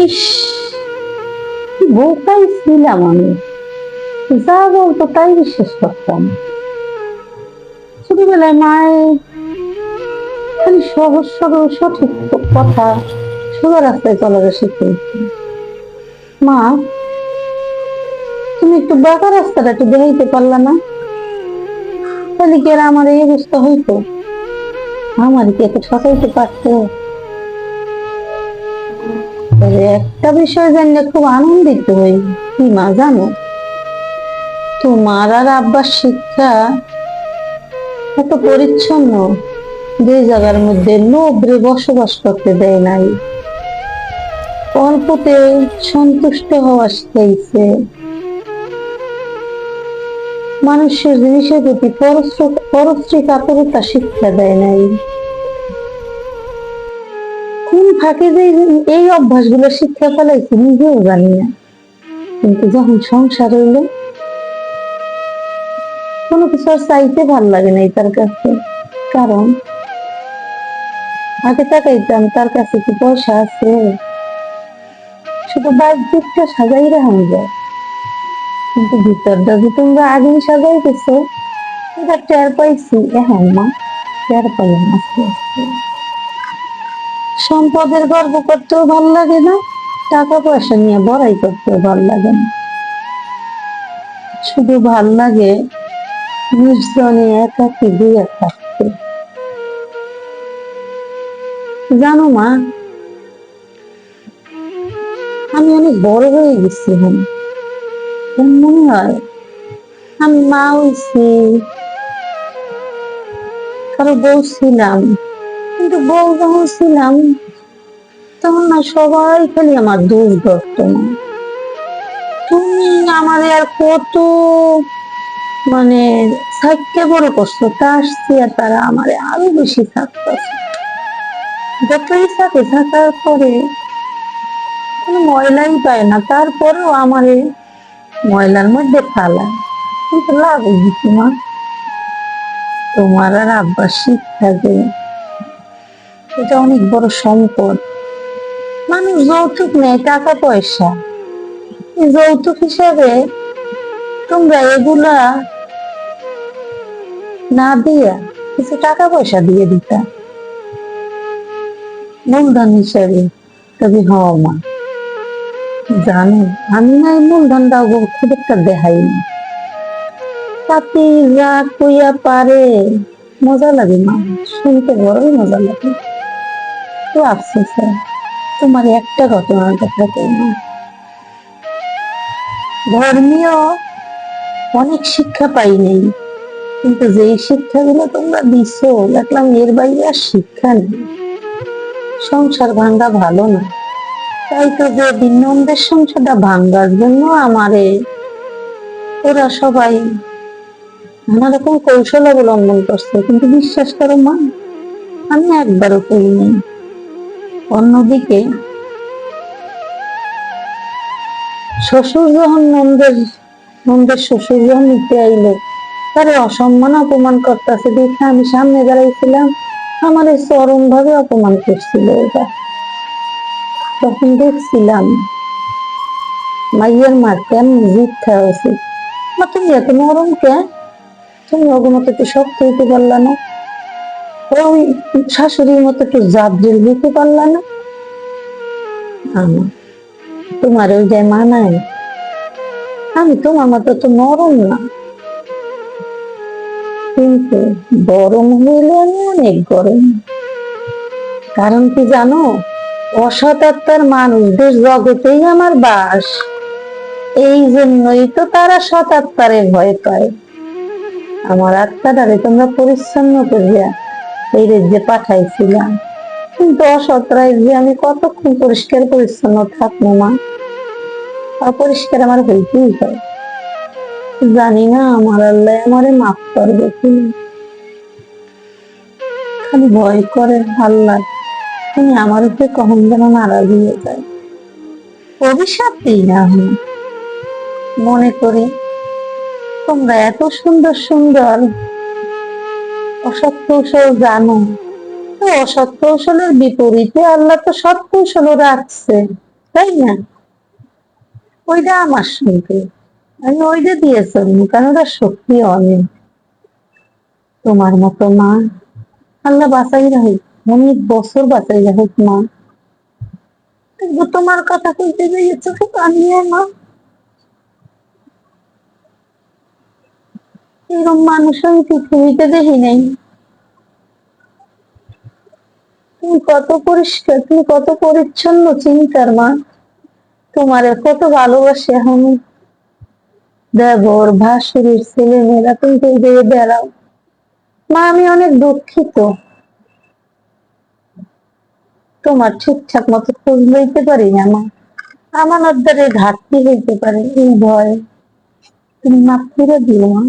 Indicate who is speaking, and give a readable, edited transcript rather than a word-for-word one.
Speaker 1: ইস, বোকাই ছিলাম আমি। যা বলতো তাই বিশ্বাস করতাম। ছোটবেলায় মায়ের খালি সহজ সরল সঠিক কথা সোজা রাস্তায় চলার শিখিয়েছি। মা, তুমি একটু বাঁকা রাস্তাটা একটু দেখাইতে পারলা না? তাহলে কি আর আমার এই অবস্থা হইতো? আমার কি এত ঠকাইতে পারতো? তবে একটা বিষয় জানলে খুব আনন্দিত হই। কি মা জানো, তোমার আর আব্বার শিক্ষা এত পরিচ্ছন্ন, যে জায়গার মধ্যে লোভরে বসবাস করতে দেয় নাই, অল্পতে সন্তুষ্ট হওয়া শিখাইছে, মানুষের জিনিসের প্রতি পরশ্রী কাতরতা শিক্ষা দেয় নাই। কোন ফাঁকে যে এই অভ্যাসগুলো শিক্ষা ফেলাইছি নিজেও জানি না। কিন্তু যখন সংসার হইলো, কোনো কিছু আর চাইতে ভাল লাগে নাই তার কাছে। কারণ আগে তাকাইতাম তার কাছে কি পয়সা আছে, শুধু বাহ্যিকটা সাজাই রাখা যায়, কিন্তু ভিতরটা যে তোমরা আগেই সাজাই গেছো এটা টের পাইছি এখন মা, টের পাইলাম আস্তে আস্তে। সম্পদের গর্ব করতেও ভাল লাগে না, টাকা পয়সা নিয়ে বড়াই করতেও ভাল লাগে না। শুধু ভাল লাগে নির্জনে একাকী দিয়ে থাকতে। জানো মা, আমি অনেক বড় হয়ে গেছি এখন। মনে হয় আমি মা হইছি, কারো বউ ছিলাম। কিন্তু বউ যখন ছিলাম তখন না সবাই খালি আমার দোষ ধরতো না। তুমি আমাদের আর কত মানে থাকতে বড় কষ্ট, তার চেয়ে তারা আমারে আরো বেশি থাকতো। যতই সাথে থাকার পরে কোনো ময়লাই পায় না, তারপরেও আমারে ময়লার মধ্যে ফালায়। কিন্তু লাভ হয়েছে মা, তোমার আর আব্বার শিক্ষা যে এটা অনেক বড় সম্পদ। মানুষ যৌতুক নেয় টাকা পয়সা, এই যৌতুক হিসাবে তোমরা এগুলা না দিয়া কিছু টাকা পয়সা দিয়ে দিতা মূলধন হিসাবে। তবে হ মা, জানো আমি না এই মূলধনটা খুব একটা দেখাইনি। তাতে যা কইয়া পারে মজা লাগে মা, শুনতে বড়ই মজা লাগে। তো আফসোস হয়, তোমার একটা ঘটনার কথা কই না। ধর্মীয় অনেক শিক্ষা পাই নাই, কিন্তু যেই শিক্ষাগুলো তোমরা দিছো দেখলাম এর বাইরে আর শিক্ষা নেই। সংসার ভাঙ্গা ভালো না, তাই তো যে নন্দের সংসারটা ভাঙ্গার জন্য আমারে ওরা সবাই নানা রকম কৌশল অবলম্বন করছে। কিন্তু বিশ্বাস করো মা, আমি একবারও করিনি। অন্যদিকে শ্বশুর যখন নন্দের শ্বশুর যখন নিতে আইলো, তারে অসম্মান অপমান করতেছে দেখে আমি সামনে দাঁড়াইছিলাম, আমার চরম ভাবে অপমান করছিল এটা। তখন দেখছিলাম মাইয়ের মা কেমন জিদ খাওয়া উচিত। মা তুমি এত নরম কে, তুমি ওর মতো একটু শক্ত হইতে পারলা না? ওই শাশুড়ির মতো একটু জাবরিল হইতে পারলা না? তোমার ওই যে মানায়, আমি তোমার মতো তো নরম না, কিন্তু গরম হইলে আমি অনেক গরম। কারণ কি জানো, অসৎ আত্মার মানুষদের জগতেই আমার বাস। এই জন্যই তো তারা সৎ আত্মারে ভয় পায়। আমার আত্মাটারে তোমরা পরিচ্ছন্ন করিয়া এই রাজ্যে পাঠাইছিলাম, কিন্তু অসৎরাই যে আমি কতক্ষণ পরিষ্কার পরিচ্ছন্ন থাকবো মা? অপরিষ্কার আমার হইতেই হয়। জানি না আমার আল্লাহ আমারে মাফ করবে কিনা। খালি ভয় করে আল্লাহ তুমি আমার উপরে কখন যেন নারাজ হয়ে যায়। অভিশাপ দিই না আমি, মনে করি তোমরা এত সুন্দর সুন্দর অসৎ কৌশল জানো, তো অসৎ কৌশলের বিপরীতে আল্লাহ তো সৎ কৌশলও রাখছে। তাই না? ওইটা আমার সঙ্গে আমি ওইটা দিয়ে চলবো, কারণ ওটা সত্যি অনেক। তোমার মতো মা আল্লাহ বাঁচাই রাখুক, অনেক বছর বাঁচাই রাখুক মা। কিন্তু তোমার কথা কইতে গিয়ে চোখে পানিও মা। এরকম মানুষ আমি পৃথিবীতে দেখি নাই। তুমি কত পরিষ্কার, তুমি কত পরিচ্ছন্ন চিন্তার মা। তোমার কত ভালোবাসে এখন দেবর ভাসুরের ছেলে মেয়েরা, তুমি তো এই জায়গায় বেড়াও মা। আমি অনেক দুঃখিত, তোমার ঠিকঠাক মতো খোঁজ লইতে পারি না মা। আমার দ্বারে ঘাটতি হইতে পারে, এই ভয়। তুমি মাফ করে দিও মা।